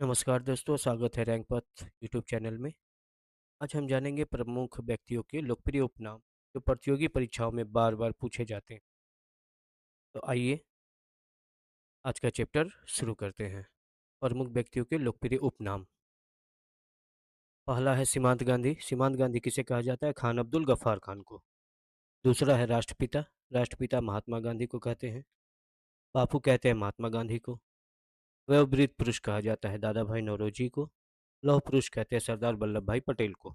नमस्कार दोस्तों, स्वागत है रैंक पथ यूट्यूब चैनल में। आज हम जानेंगे प्रमुख व्यक्तियों के लोकप्रिय उपनाम जो प्रतियोगी परीक्षाओं में बार बार पूछे जाते हैं। तो आइए आज का चैप्टर शुरू करते हैं। प्रमुख व्यक्तियों के लोकप्रिय उपनाम। पहला है सीमांत गांधी। सीमांत गांधी किसे कहा जाता है? खान अब्दुल गफ्फार खान को। दूसरा है राष्ट्रपिता। राष्ट्रपिता महात्मा गांधी को कहते हैं। बापू कहते हैं महात्मा गांधी को। वयोवृद्ध पुरुष कहा जाता है दादा भाई नौरोजी को। लौह पुरुष कहते हैं सरदार वल्लभ भाई पटेल को।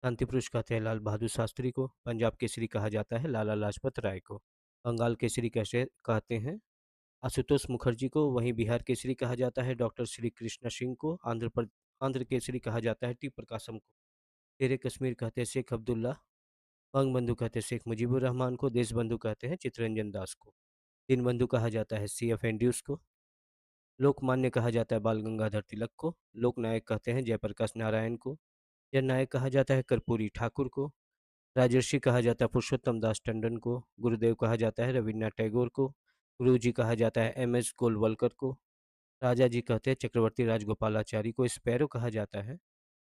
शांति पुरुष कहते हैं लाल बहादुर शास्त्री को। पंजाब केसरी कहा जाता है लाला लाजपत राय को। बंगाल केसरी कैसे कहते हैं आशुतोष मुखर्जी को। वहीं बिहार केसरी कहा जाता है डॉक्टर श्री कृष्ण सिंह को। आंध्र केसरी कहा जाता है टी प्रकाशम को। शेरे कश्मीर कहते हैं शेख अब्दुल्ला। बंग बंधु कहते हैं शेख मुजीबुर रहमान को। देश बंधु कहते हैं चित्तरंजन दास को। दीन बंधु कहा जाता है सी एफ एंड्रूस को। लोकमान्य कहा जाता है बाल गंगाधर तिलक को। लोकनायक कहते हैं जयप्रकाश नारायण को। जननायक कहा जाता है कर्पूरी ठाकुर को। राजर्षि कहा जाता है पुरुषोत्तम दास टंडन को। गुरुदेव कहा जाता है रविन्द्रनाथ टैगोर को। गुरु जी कहा जाता है एम एस गोलवलकर को। राजा जी कहते हैं चक्रवर्ती राजगोपालाचारी को। स्पैरो कहा जाता है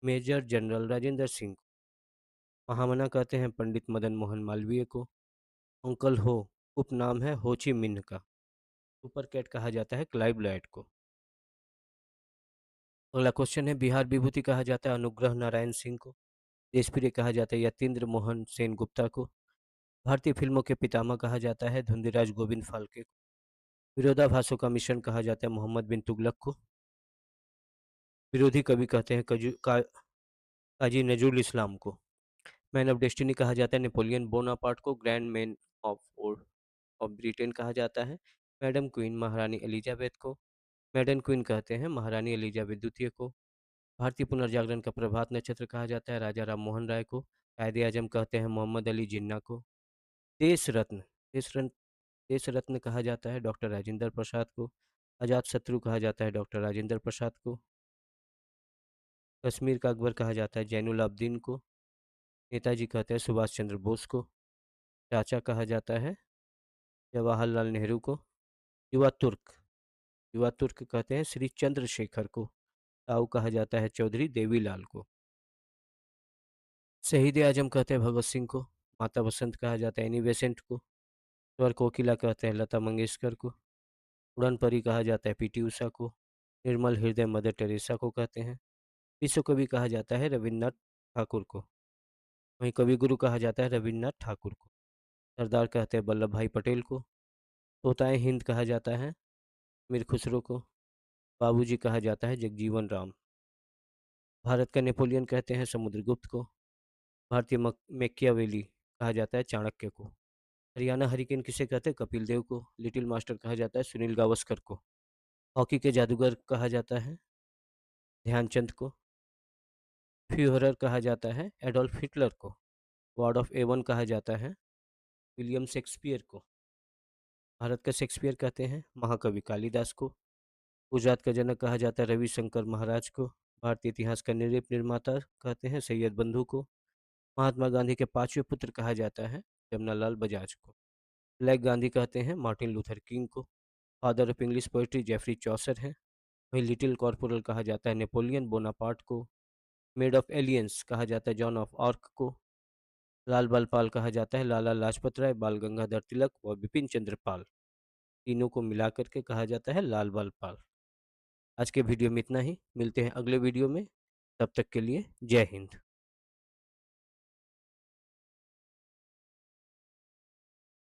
मेजर जनरल राजेंद्र सिंह को। महामना कहते हैं पंडित मदन मोहन मालवीय को। अंकल हो उपनाम है हो ची मिन्ह का। सुपर कैट कहा जाता है क्लाइव लॉयड को। अगला क्वेश्चन है बिहार विभूति कहा जाता है अनुग्रह नारायण सिंह को। देशप्रिय कहा जाता है यतीन्द्र मोहन सेन गुप्ता को। भारतीय फिल्मों के पितामह कहा जाता है धुंधीराज गोविंद फाल्के को। विरोधाभासों का मिश्रण कहा जाता है मोहम्मद बिन तुगलक को। विरोधी कवि कहते हैं काजी नजरुल इस्लाम को। मैन ऑफ डेस्टिनी कहा जाता है नेपोलियन बोनापार्ट को। Grand man of of Britain कहा जाता है मैडम क्वीन महारानी एलिजाबेथ को। मैडन क्वीन कहते हैं महारानी एलिजाबेथ द्वितीय को। भारतीय पुनर्जागरण का प्रभात नक्षत्र कहा जाता है राजा राम मोहन राय को। कायदे आजम कहते हैं मोहम्मद अली जिन्ना को। देश रत्न देश रत्न देश रत्न कहा जाता है डॉक्टर राजेंद्र प्रसाद को। अजात शत्रु कहा जाता है डॉक्टर राजेंद्र प्रसाद को। कश्मीर का अकबर कहा जाता है जैनुल आबदीन को। नेताजी कहते हैं सुभाष चंद्र बोस को। चाचा कहा जाता है जवाहरलाल नेहरू को। युवा तुर्क युवा तुर्क कहते हैं श्री चंद्रशेखर को। ताऊ कहा जाता है चौधरी देवीलाल को। शहीद आजम कहते हैं भगत सिंह को। माता बसंत कहा जाता है एनी बेसेंट को। स्वर कोकिला कहते हैं लता मंगेशकर को। उड़न परी कहा जाता है पीटी उषा को। निर्मल हृदय मदर टेरेसा को कहते हैं। विश्व कवि कहा जाता है रविन्द्रनाथ ठाकुर को। वहीं कवि गुरु कहा जाता है रविन्द्रनाथ ठाकुर को। सरदार कहते हैं वल्लभ भाई पटेल को। तोताए हिंद कहा जाता है मीर खुसरो को। बाबूजी कहा जाता है जगजीवन राम। भारत का नेपोलियन कहते हैं समुद्रगुप्त को। भारतीय मैकियावेली कहा जाता है चाणक्य को। हरियाणा हरिकेन किसे कहते हैं कपिल देव को। लिटिल मास्टर कहा जाता है सुनील गावस्कर को। हॉकी के जादूगर कहा जाता है ध्यानचंद को। फ्यूहरर कहा जाता है एडोल्फ हिटलर को। वार्ड ऑफ एवन कहा जाता है विलियम शेक्सपियर को। भारत का शेक्सपियर कहते हैं महाकवि कालिदास को। गुजरात का जनक कहा जाता है रविशंकर महाराज को। भारतीय इतिहास का निर्माता कहते हैं सैयद बंधु को। महात्मा गांधी के पांचवें पुत्र कहा जाता है जमनालाल बजाज को। ब्लैक गांधी कहते हैं मार्टिन लूथर किंग को। Father of English poetry Geoffrey Chaucer है। वहीं लिटिल कॉर्पोरल कहा जाता है नेपोलियन बोनापार्ट को। मेड ऑफ एलियंस कहा जाता है जॉन ऑफ आर्क को। लाल बाल पाल कहा जाता है लाला लाजपत राय बाल गंगाधर तिलक और बिपिन चंद्र पाल। तीनों को मिलाकर के कहा जाता है लाल बाल पाल। आज के वीडियो में इतना ही। मिलते हैं अगले वीडियो में। तब तक के लिए जय हिंद।